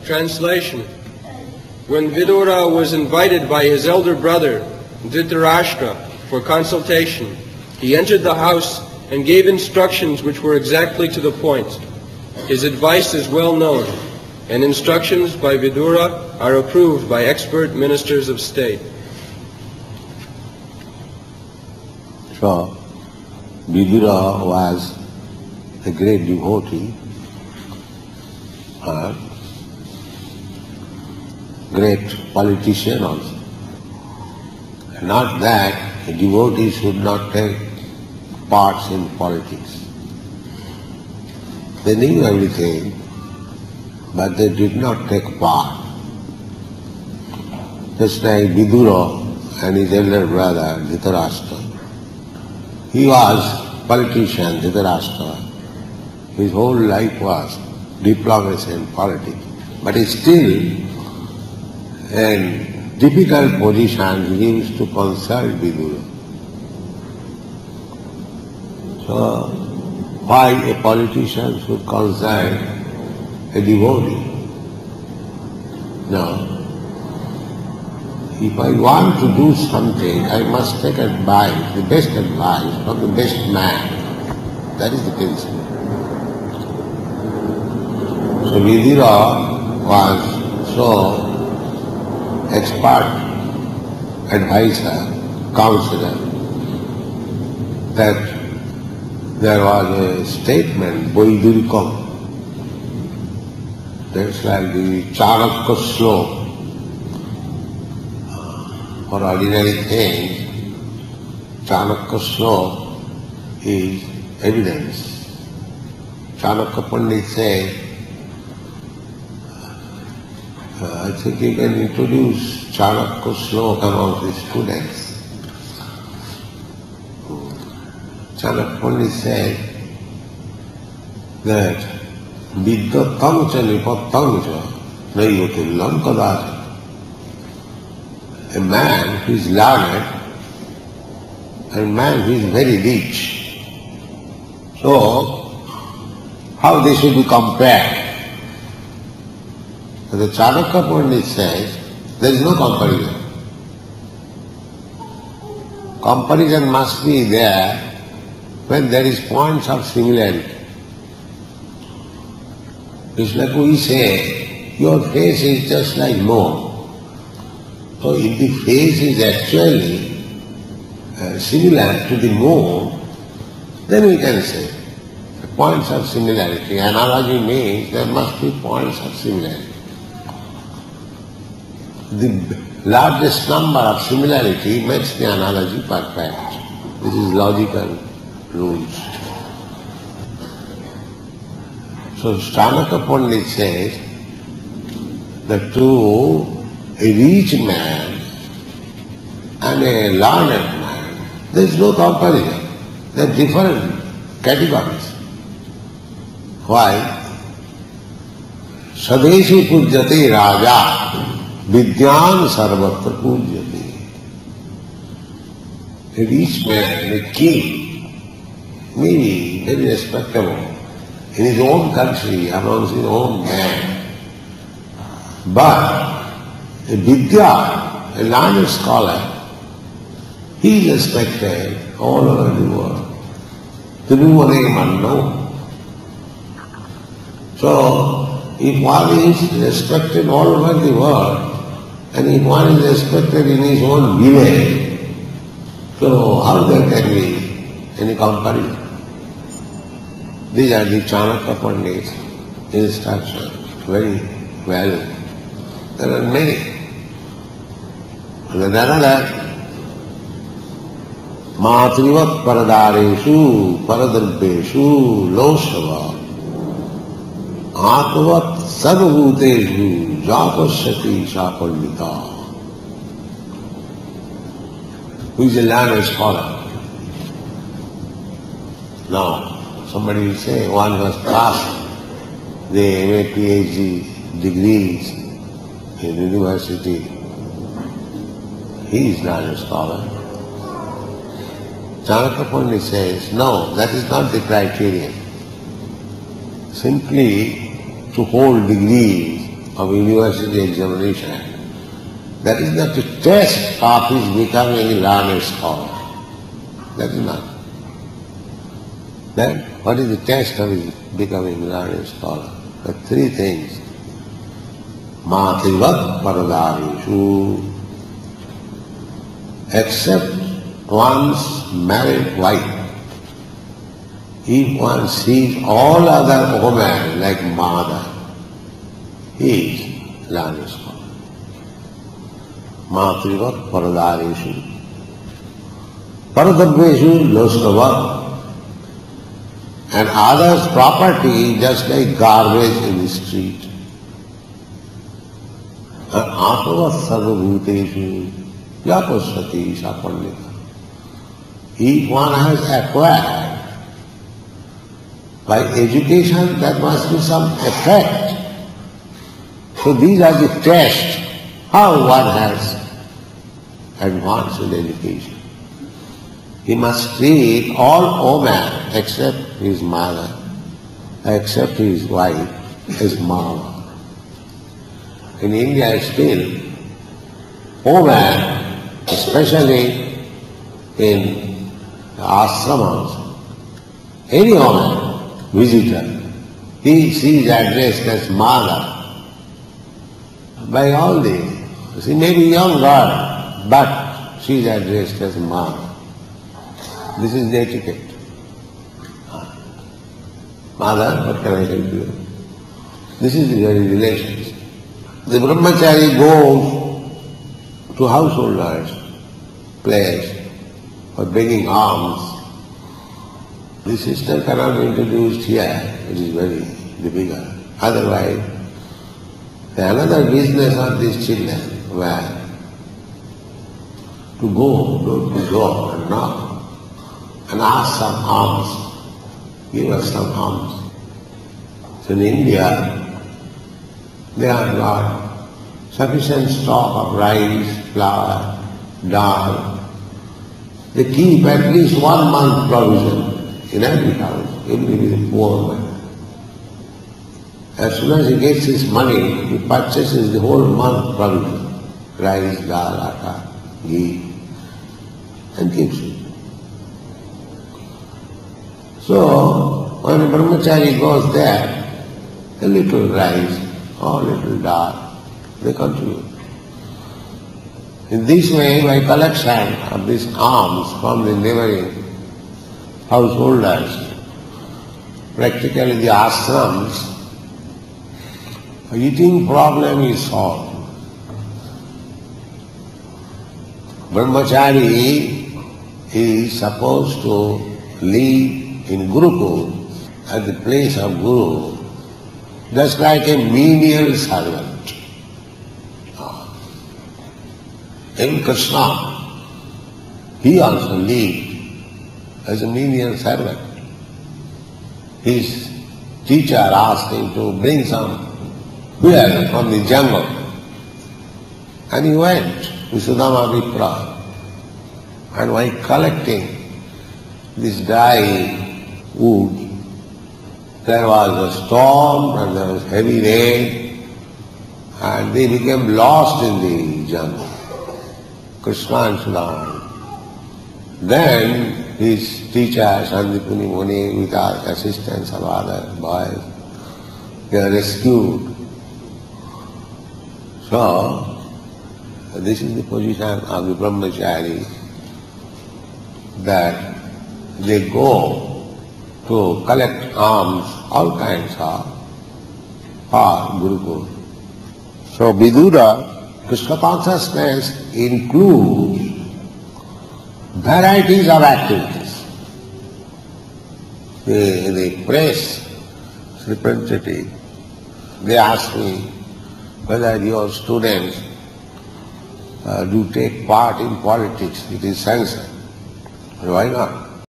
Translation. When Vidura was invited by his elder brother, Dhritarashtra, for consultation, he entered the house and gave instructions which were exactly to the point. His advice is well known, and instructions by Vidura are approved by expert ministers of state. So, Vidura was a great devotee, great politician also. Not that a devotee should not take parts in politics. They knew everything, but they did not take part. Just like Vidura and his elder brother Dhritarashtra. He was politician, Dhritarashtra. His whole life was diplomacy and politics. But he still, in difficult position, he used to consult Vidura. So, why a politician should consult a devotee? No. If I want to do something, I must take advice, the best advice from the best man. That is the principle. So Vidura was so expert advisor, counselor, that there was a statement, Vidurikam, that's like the Chanakya sloka. For ordinary things, Chanakya sloka is evidence. Chanakya Pandit says, I think you can introduce Chanakya sloka among the students. Chanakya Pandit said that Vidyatam cha nipattam cha naivatillam kadāca. A man who is learned and a man who is very rich. So, how they should be compared? The Chanakya Pandit says, there is no comparison. Comparison must be there when there is points of similarity. It's like we say, your face is just like moon. So if the face is actually similar to the moon, then we can say points of similarity. Analogy means there must be points of similarity. The largest number of similarity makes the analogy perfect. This is logical rules. So Chanakya Pandit says that to a rich man and a learned man, there is no comparison. They are different categories. Why? Sadeshi pujyate raja vidyan sarvatra pujyate. A rich man, a king, may be very respectable in his own country, amongst his own men. But a vidya, a learned scholar, he is respected all over the world. The new name unknown. So, if one is respected all over the world, and if one is respected in his own village, so how there can be any comparison? These are the Chanakya Pandit's instructions, very well. There are many. And another, Matrivat paradareshu paradrabbeshu losava atvat sarvabhuteshu japasyati sapandita. Who is a learned scholar? Now, somebody will say, one who has passed the MA, PhD degrees in university, he is not a scholar. Chanakya Pandit says, no, that is not the criterion. Simply to hold degrees of university examination. That is not the test of his becoming a learned scholar. That is not. Then what is the test of his becoming a learned scholar? The three things. Matrivat paradarishu. Except one's married wife. If one sees all other women like mother, he is learned scholar. Matrivat paradarishu. Paradabheshu lostavat. And others' property just like garbage in the street. And atavat sarvabhuteshu yapasati sapannita. If one has acquired by education, there must be some effect. So these are the tests how one has advanced in education. He must treat all women except his mother, except his wife, as mama. In India still, women, especially in ashramas, any woman, visitor, she is addressed as mother. By all these, she may be young girl, but she is addressed as mother. This is the etiquette. Mother, what can I help you? This is the very relations. The brahmacari goes to householders' place for begging alms. The sister cannot be introduced here, it is very difficult. Otherwise, another business of these children were to go door to door and knock and ask some alms, give us some alms. So in India, they have got sufficient stock of rice, flour, dal. They keep at least 1 month provision in every house, even if he is a poor man. As soon as he gets his money, he purchases the whole month provision, rice, dal, atta, ghee, and keeps it. So, when a brahmachari goes there, a little rice or a little dal, they contribute. In this way, by collection of these alms from the neighboring householders, practically the ashrams, eating problem is solved. Brahmachari is supposed to live in Gurukul, at the place of Guru, just like a menial servant. In Krishna, he also lived as a menial servant. His teacher asked him to bring some beer from the jungle. And he went to Sudama Vipra. And while collecting this dry wood, there was a storm and there was heavy rain, and they became lost in the jungle, Krishna and Sudama. Then his teacher, Sandipuni Muni, with the assistance of other boys, they were rescued. So, this is the position of the brahmachari, that they go to collect alms, all kinds of, for Gurukul. So Vidura, Krishna consciousness includes varieties of activities. The press representative, they asked me whether your students do take part in politics. It is sanctioned. Why not?